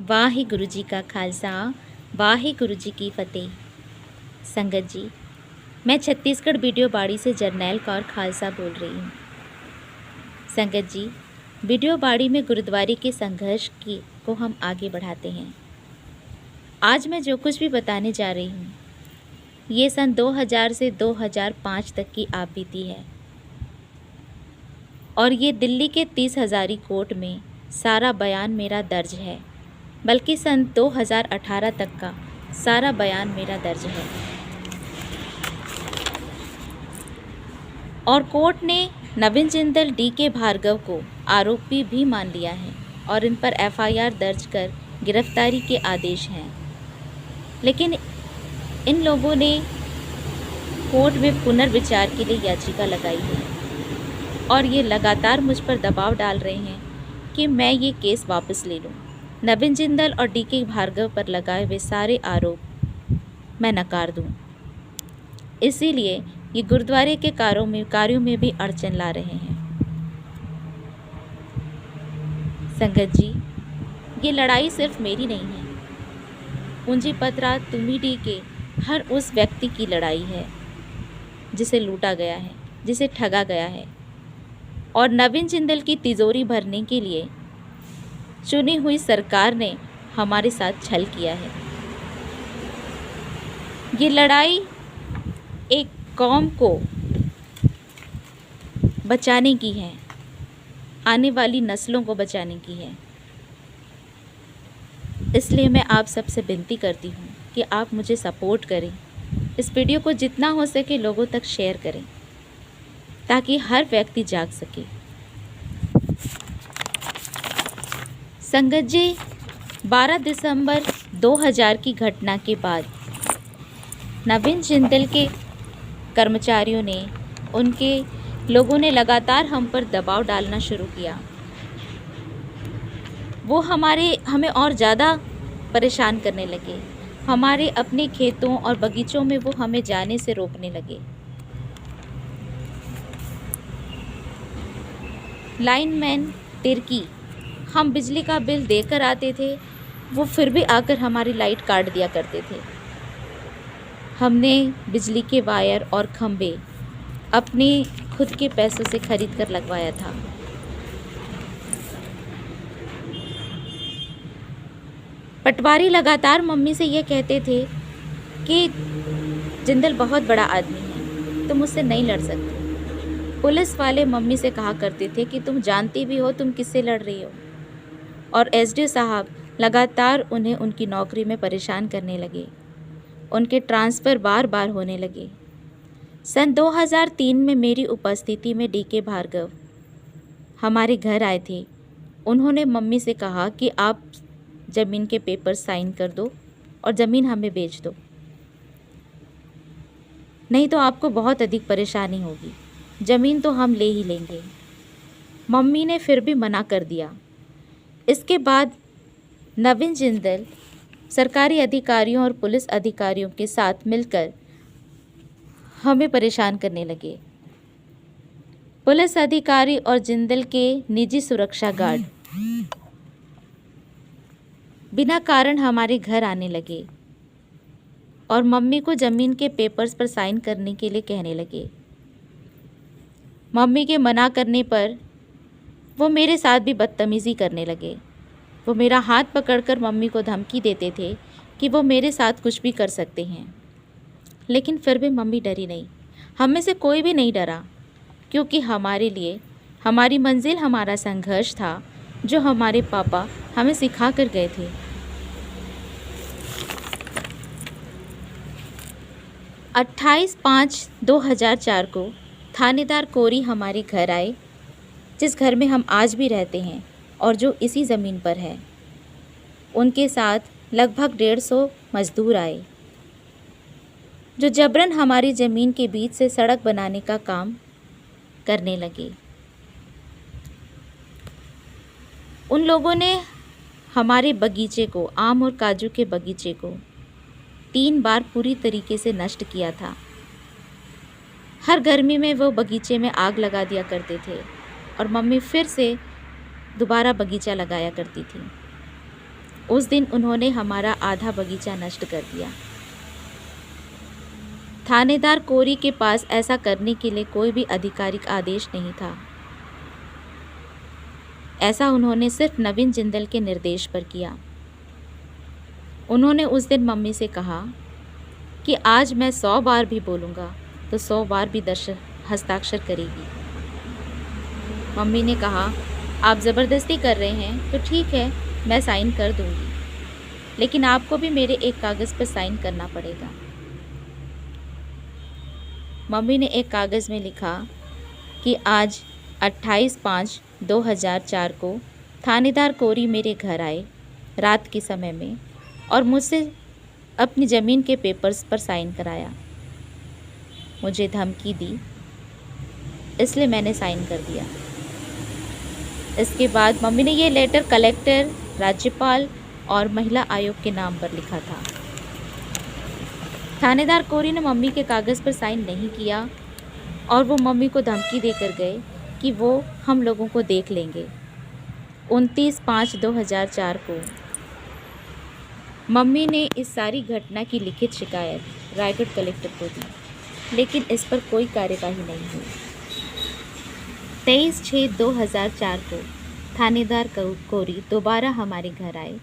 वाहिगुरु जी का खालसा वाहिगुरु जी की फतेह। संगत जी, मैं छत्तीसगढ़ वीडियो बाड़ी से जरनैल कौर खालसा बोल रही हूँ। संगत जी, वीडियो बाड़ी में गुरुद्वारे के संघर्ष को हम आगे बढ़ाते हैं। आज मैं जो कुछ भी बताने जा रही हूँ ये सन 2000 से 2005 तक की आप बीती है और ये दिल्ली के 30 हज़ारी कोर्ट में सारा बयान मेरा दर्ज है, बल्कि सन 2018 तक का सारा बयान मेरा दर्ज है। और कोर्ट ने नवीन जिंदल डी.के. भार्गव को आरोपी भी मान लिया है और इन पर एफआईआर दर्ज कर गिरफ्तारी के आदेश हैं। लेकिन इन लोगों ने कोर्ट में पुनर्विचार के लिए याचिका लगाई है और ये लगातार मुझ पर दबाव डाल रहे हैं कि मैं ये केस वापस ले लूं। नवीन जिंदल और डी.के. भार्गव पर लगाए हुए सारे आरोप मैं नकार दूं। इसीलिए ये गुरुद्वारे के कार्यों में भी अड़चन ला रहे हैं। संगत जी, ये लड़ाई सिर्फ मेरी नहीं है, पूंजीपतरा तुमिडी के हर उस व्यक्ति की लड़ाई है जिसे लूटा गया है, जिसे ठगा गया है और नवीन जिंदल की तिजोरी भरने के लिए चुनी हुई सरकार ने हमारे साथ छल किया है। ये लड़ाई एक कौम को बचाने की है, आने वाली नस्लों को बचाने की है। इसलिए मैं आप सबसे विनती करती हूँ कि आप मुझे सपोर्ट करें, इस वीडियो को जितना हो सके लोगों तक शेयर करें ताकि हर व्यक्ति जाग सके। संगत जी, 12 दिसंबर 2000 की घटना के बाद नवीन जिंदल के कर्मचारियों ने, उनके लोगों ने लगातार हम पर दबाव डालना शुरू किया। वो हमें और ज़्यादा परेशान करने लगे। हमारे अपने खेतों और बगीचों में वो हमें जाने से रोकने लगे। लाइनमैन तिर्की, हम बिजली का बिल देकर आते थे, वो फिर भी आकर हमारी लाइट काट दिया करते थे। हमने बिजली के वायर और खंभे अपने खुद के पैसों से खरीद कर लगवाया था। पटवारी लगातार मम्मी से ये कहते थे कि जिंदल बहुत बड़ा आदमी है, तुम उससे नहीं लड़ सकती। पुलिस वाले मम्मी से कहा करते थे कि तुम जानती भी हो तुम किससे लड़ रही हो। और एसडीओ साहब लगातार उन्हें उनकी नौकरी में परेशान करने लगे। उनके ट्रांसफ़र बार बार होने लगे। सन 2003 में मेरी उपस्थिति में डी.के. भार्गव हमारे घर आए थे। उन्होंने मम्मी से कहा कि आप ज़मीन के पेपर साइन कर दो और ज़मीन हमें बेच दो, नहीं तो आपको बहुत अधिक परेशानी होगी, ज़मीन तो हम ले ही लेंगे। मम्मी ने फिर भी मना कर दिया। इसके बाद नवीन जिंदल सरकारी अधिकारियों और पुलिस अधिकारियों के साथ मिलकर हमें परेशान करने लगे। पुलिस अधिकारी और जिंदल के निजी सुरक्षा गार्ड बिना कारण हमारे घर आने लगे और मम्मी को ज़मीन के पेपर्स पर साइन करने के लिए कहने लगे। मम्मी के मना करने पर वो मेरे साथ भी बदतमीज़ी करने लगे। वो मेरा हाथ पकड़कर मम्मी को धमकी देते थे कि वो मेरे साथ कुछ भी कर सकते हैं। लेकिन फिर भी मम्मी डरी नहीं। हम में से कोई भी नहीं डरा, क्योंकि हमारे लिए हमारी मंजिल हमारा संघर्ष था जो हमारे पापा हमें सिखा कर गए थे। 28/5/2004 को थानेदार कोरी हमारे घर आए, जिस घर में हम आज भी रहते हैं और जो इसी ज़मीन पर है। उनके साथ लगभग 150 मज़दूर आए जो जबरन हमारी ज़मीन के बीच से सड़क बनाने का काम करने लगे। उन लोगों ने हमारे बगीचे को, आम और काजू के बगीचे को 3 बार पूरी तरीके से नष्ट किया था। हर गर्मी में वो बगीचे में आग लगा दिया करते थे और मम्मी फिर से दोबारा बगीचा लगाया करती थी। उस दिन उन्होंने हमारा आधा बगीचा नष्ट कर दिया। थानेदार कोरी के पास ऐसा करने के लिए कोई भी आधिकारिक आदेश नहीं था। ऐसा उन्होंने सिर्फ नवीन जिंदल के निर्देश पर किया। उन्होंने उस दिन मम्मी से कहा कि आज मैं 100 बार भी बोलूँगा तो 100 बार भी हस्ताक्षर करेगी। मम्मी ने कहा, आप ज़बरदस्ती कर रहे हैं तो ठीक है, मैं साइन कर दूँगी, लेकिन आपको भी मेरे एक कागज़ पर साइन करना पड़ेगा। मम्मी ने एक कागज़ में लिखा कि आज 28/5/2004 को थानेदार कोरी मेरे घर आए रात के समय में और मुझसे अपनी ज़मीन के पेपर्स पर साइन कराया। मुझे धमकी दी, इसलिए मैंने साइन कर दिया। इसके बाद मम्मी ने ये लेटर कलेक्टर, राज्यपाल और महिला आयोग के नाम पर लिखा था। थानेदार कोरी ने मम्मी के कागज़ पर साइन नहीं किया और वो मम्मी को धमकी देकर गए कि वो हम लोगों को देख लेंगे। 29/5/2004 को मम्मी ने इस सारी घटना की लिखित शिकायत रायगढ़ कलेक्टर को दी, लेकिन इस पर कोई कार्यवाही नहीं हुई। 23/6/2004 को थानेदार कोरी दोबारा हमारे घर आए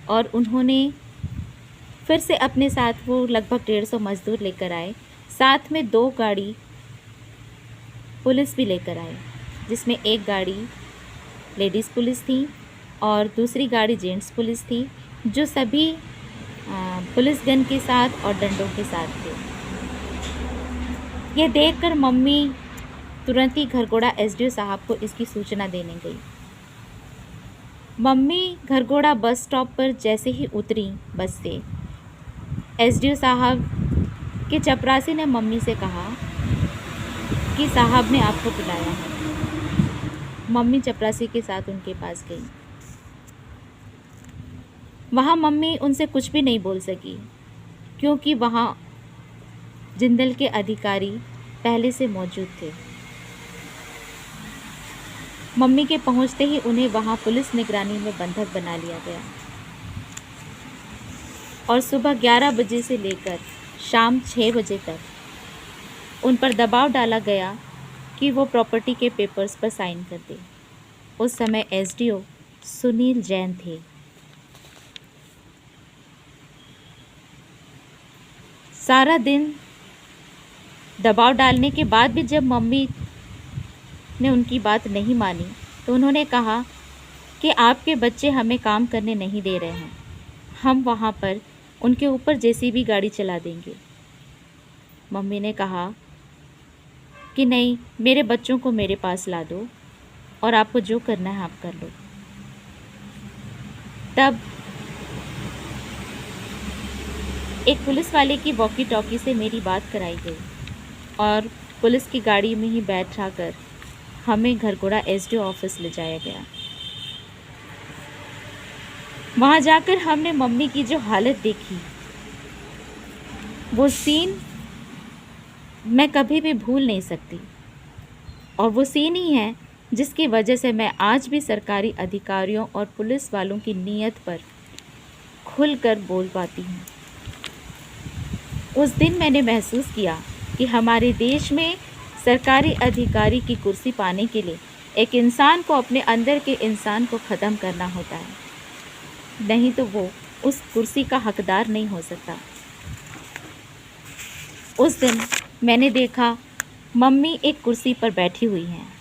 और उन्होंने फिर से अपने साथ वो लगभग 150 मज़दूर लेकर आए। साथ में 2 गाड़ी पुलिस भी लेकर आए, जिसमें एक गाड़ी लेडीज़ पुलिस थी और दूसरी गाड़ी जेंट्स पुलिस थी, जो सभी पुलिस गन के साथ और डंडों के साथ थे। ये देखकर मम्मी तुरंत ही घरघोड़ा एसडीओ साहब को इसकी सूचना देने गई। मम्मी घरघोड़ा बस स्टॉप पर जैसे ही उतरी बस से, एसडीओ साहब के चपरासी ने मम्मी से कहा कि साहब ने आपको बुलाया है। मम्मी चपरासी के साथ उनके पास गई। वहाँ मम्मी उनसे कुछ भी नहीं बोल सकी, क्योंकि वहाँ जिंदल के अधिकारी पहले से मौजूद थे। मम्मी के पहुँचते ही उन्हें वहाँ पुलिस निगरानी में बंधक बना लिया गया और सुबह 11 बजे से लेकर शाम 6 बजे तक उन पर दबाव डाला गया कि वो प्रॉपर्टी के पेपर्स पर साइन कर दे। उस समय एसडीओ सुनील जैन थे। सारा दिन दबाव डालने के बाद भी जब मम्मी ने उनकी बात नहीं मानी तो उन्होंने कहा कि आपके बच्चे हमें काम करने नहीं दे रहे हैं, हम वहाँ पर उनके ऊपर जेसीबी गाड़ी चला देंगे। मम्मी ने कहा कि नहीं, मेरे बच्चों को मेरे पास ला दो और आपको जो करना है आप कर लो। तब एक पुलिस वाले की वॉकी टॉकी से मेरी बात कराई गई और पुलिस की गाड़ी में ही बैठा कर हमें घरघोड़ा एसडीओ ऑफिस ले जाया गया। वहाँ जाकर हमने मम्मी की जो हालत देखी, वो सीन मैं कभी भी भूल नहीं सकती। और वो सीन ही है जिसकी वजह से मैं आज भी सरकारी अधिकारियों और पुलिस वालों की नीयत पर खुलकर बोल पाती हूँ। उस दिन मैंने महसूस किया कि हमारे देश में सरकारी अधिकारी की कुर्सी पाने के लिए एक इंसान को अपने अंदर के इंसान को ख़त्म करना होता है, नहीं तो वो उस कुर्सी का हकदार नहीं हो सकता। उस दिन मैंने देखा मम्मी एक कुर्सी पर बैठी हुई हैं।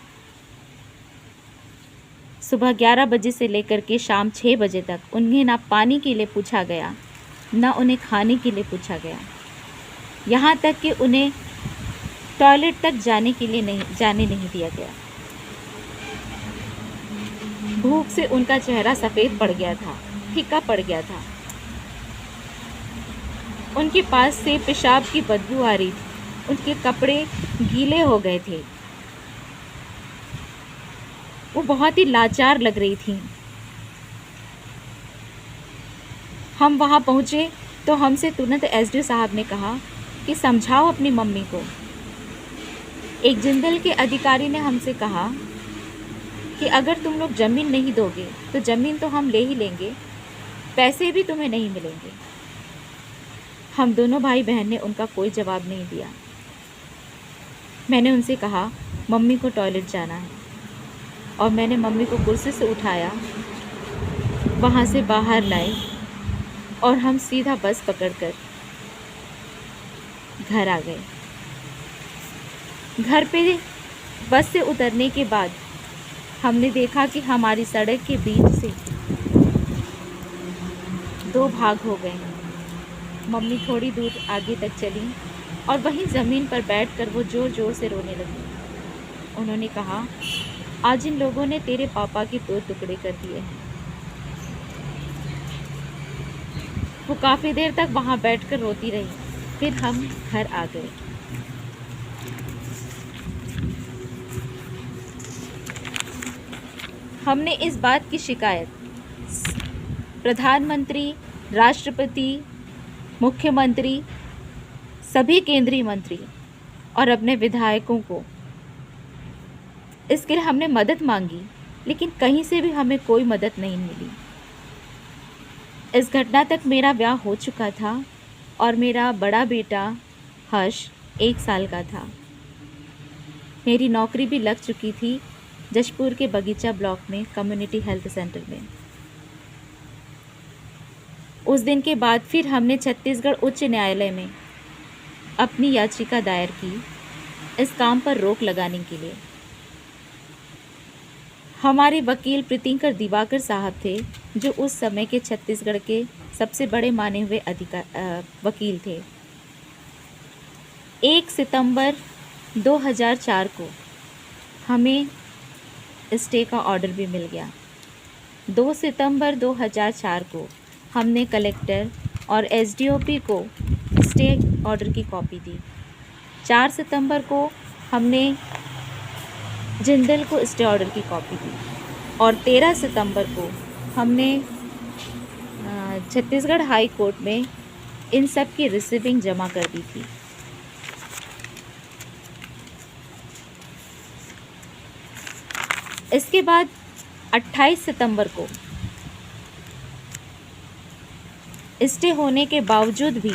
सुबह 11 बजे से लेकर के शाम 6 बजे तक उन्हें ना पानी के लिए पूछा गया, ना उन्हें खाने के लिए पूछा गया, यहाँ तक कि उन्हें टॉयलेट तक जाने नहीं दिया गया। भूख से उनका चेहरा सफ़ेद पड़ गया था, फीका पड़ गया था। उनके पास से पेशाब की बदबू आ रही थी, उनके कपड़े गीले हो गए थे, वो बहुत ही लाचार लग रही थी। हम वहाँ पहुँचे तो हमसे तुरंत एसडीओ साहब ने कहा कि समझाओ अपनी मम्मी को। एक जिंदल के अधिकारी ने हमसे कहा कि अगर तुम लोग ज़मीन नहीं दोगे तो ज़मीन तो हम ले ही लेंगे, पैसे भी तुम्हें नहीं मिलेंगे। हम दोनों भाई बहन ने उनका कोई जवाब नहीं दिया। मैंने उनसे कहा, मम्मी को टॉयलेट जाना है, और मैंने मम्मी को कुर्सी से उठाया, वहाँ से बाहर लाए, और हम सीधा बस पकड़कर घर आ गए। घर पे बस से उतरने के बाद हमने देखा कि हमारी सड़क के बीच से दो भाग हो गए हैं। मम्मी थोड़ी दूर आगे तक चली और वहीं ज़मीन पर बैठकर वो ज़ोर ज़ोर से रोने लगी। उन्होंने कहा, आज इन लोगों ने तेरे पापा के 2 टुकड़े कर दिए हैं। वो काफ़ी देर तक वहाँ बैठकर रोती रही। फिर हम घर आ गए। हमने इस बात की शिकायत प्रधानमंत्री, राष्ट्रपति, मुख्यमंत्री, सभी केंद्रीय मंत्री और अपने विधायकों को, इसके लिए हमने मदद मांगी, लेकिन कहीं से भी हमें कोई मदद नहीं मिली। इस घटना तक मेरा ब्याह हो चुका था और मेरा बड़ा बेटा हर्ष 1 साल का था। मेरी नौकरी भी लग चुकी थी जशपुर के बगीचा ब्लॉक में कम्युनिटी हेल्थ सेंटर में। उस दिन के बाद फिर हमने छत्तीसगढ़ उच्च न्यायालय में अपनी याचिका दायर की इस काम पर रोक लगाने के लिए। हमारे वकील प्रीतिंकर दिवाकर साहब थे, जो उस समय के छत्तीसगढ़ के सबसे बड़े माने हुए वकील थे। 1 सितंबर 2004 को हमें स्टे का ऑर्डर भी मिल गया। 2 सितंबर 2004 को हमने कलेक्टर और एसडीओपी को स्टे ऑर्डर की कॉपी दी। 4 सितंबर को हमने जिंदल को स्टे ऑर्डर की कॉपी दी और 13 सितंबर को हमने छत्तीसगढ़ हाई कोर्ट में इन सब की रिसीविंग जमा कर दी थी। इसके बाद 28 सितंबर को स्टे होने के बावजूद भी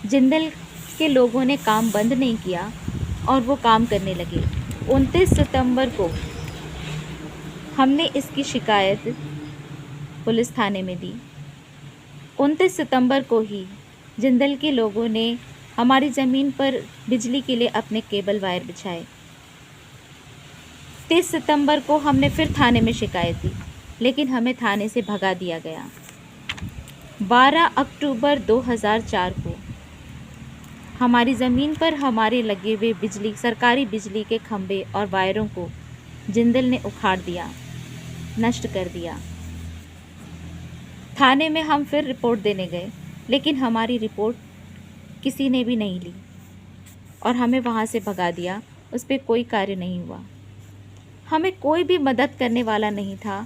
जिंदल के लोगों ने काम बंद नहीं किया और वो काम करने लगे। 29 सितंबर को हमने इसकी शिकायत पुलिस थाने में दी। 29 सितंबर को ही जिंदल के लोगों ने हमारी ज़मीन पर बिजली के लिए अपने केबल वायर बिछाए। 30 सितंबर को हमने फिर थाने में शिकायत दी, लेकिन हमें थाने से भगा दिया गया। 12 अक्टूबर 2004 को हमारी ज़मीन पर हमारे लगे हुए बिजली, सरकारी बिजली के खंभे और वायरों को जिंदल ने उखाड़ दिया, नष्ट कर दिया। थाने में हम फिर रिपोर्ट देने गए, लेकिन हमारी रिपोर्ट किसी ने भी नहीं ली और हमें वहाँ से भगा दिया। उस पर कोई कार्य नहीं हुआ। हमें कोई भी मदद करने वाला नहीं था,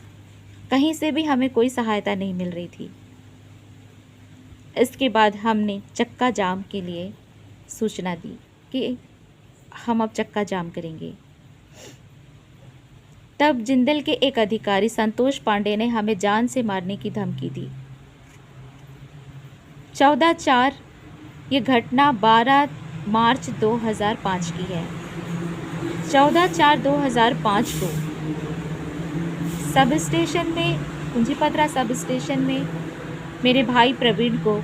कहीं से भी हमें कोई सहायता नहीं मिल रही थी। इसके बाद हमने चक्का जाम के लिए सूचना दी कि हम अब चक्का जाम करेंगे। तब जिंदल के एक अधिकारी संतोष पांडे ने हमें जान से मारने की धमकी दी। 14/4 ये घटना 12 मार्च 2005 की है। 14/4/2005 को सब स्टेशन में, कुंजीपत्रा सब स्टेशन में मेरे भाई प्रवीण को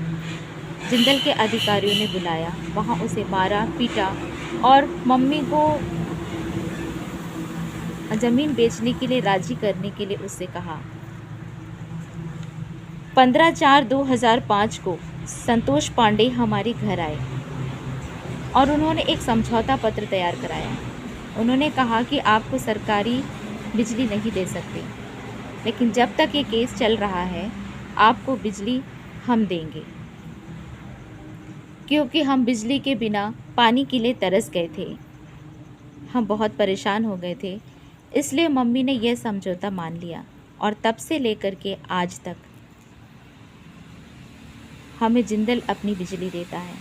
जिंदल के अधिकारियों ने बुलाया। वहाँ उसे मारा, पीटा और मम्मी को ज़मीन बेचने के लिए राज़ी करने के लिए उससे कहा। 15/4/2005 को संतोष पांडे हमारे घर आए और उन्होंने एक समझौता पत्र तैयार कराया। उन्होंने कहा कि आपको सरकारी बिजली नहीं दे सकते, लेकिन जब तक ये केस चल रहा है आपको बिजली हम देंगे, क्योंकि हम बिजली के बिना पानी के लिए तरस गए थे। हम बहुत परेशान हो गए थे, इसलिए मम्मी ने यह समझौता मान लिया और तब से लेकर के आज तक हमें जिंदल अपनी बिजली देता है।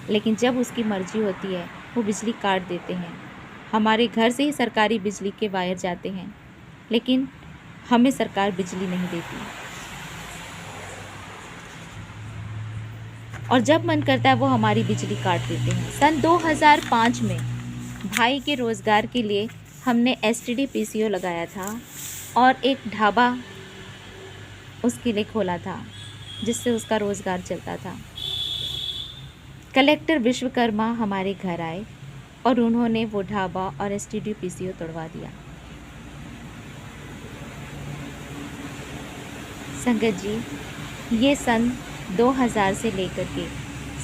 लेकिन जब उसकी मर्जी होती है वो बिजली काट देते हैं। हमारे घर से ही सरकारी बिजली के वायर जाते हैं, लेकिन हमें सरकार बिजली नहीं देती। और जब मन करता है वो हमारी बिजली काट देते हैं। सन 2005 में भाई के रोज़गार के लिए हमने एसटीडी पीसीओ लगाया था और एक ढाबा उसके लिए खोला था जिससे उसका रोज़गार चलता था। कलेक्टर विश्वकर्मा हमारे घर आए और उन्होंने वो ढाबा और एसटीडी पीसीओ तोड़वा दिया। संगत जी, ये सन 2000 से लेकर के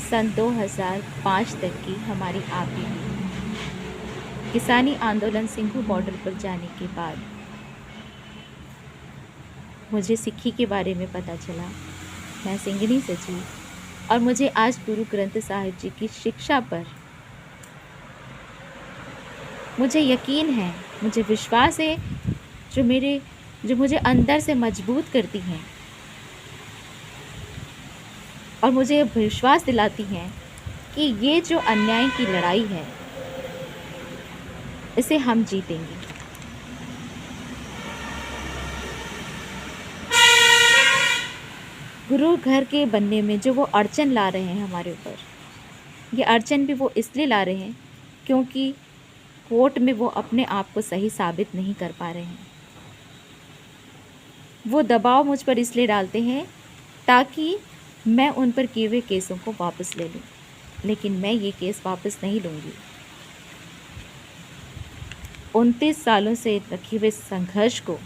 सन 2005 तक की हमारी आप बीती। किसानी आंदोलन सिंघू बॉर्डर पर जाने के बाद मुझे सिक्खी के बारे में पता चला। मैं सिंगनी से थी और मुझे आज गुरु ग्रंथ साहिब जी की शिक्षा पर मुझे यकीन है, मुझे विश्वास है, जो मुझे अंदर से मजबूत करती हैं और मुझे विश्वास दिलाती हैं कि ये जो अन्याय की लड़ाई है इसे हम जीतेंगे। गुरु घर के बनने में जो वो अड़चन ला रहे हैं हमारे ऊपर, ये अड़चन भी वो इसलिए ला रहे हैं क्योंकि कोर्ट में वो अपने आप को सही साबित नहीं कर पा रहे हैं। वो दबाव मुझ पर इसलिए डालते हैं ताकि मैं उन पर किए हुए केसों को वापस ले लूं, लेकिन मैं ये केस वापस नहीं लूँगी। 29 सालों से रखे हुए संघर्ष को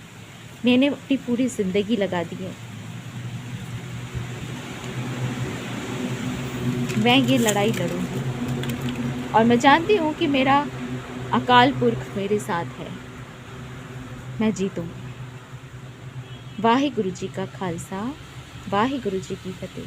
मैंने अपनी पूरी ज़िंदगी लगा दी है। मैं ये लड़ाई लड़ूंगी और मैं जानती हूँ कि मेरा अकाल पुरख मेरे साथ है। मैं जीतूंगी। वाहिगुरु जी का खालसा, वाहिगुरु जी की फतेह।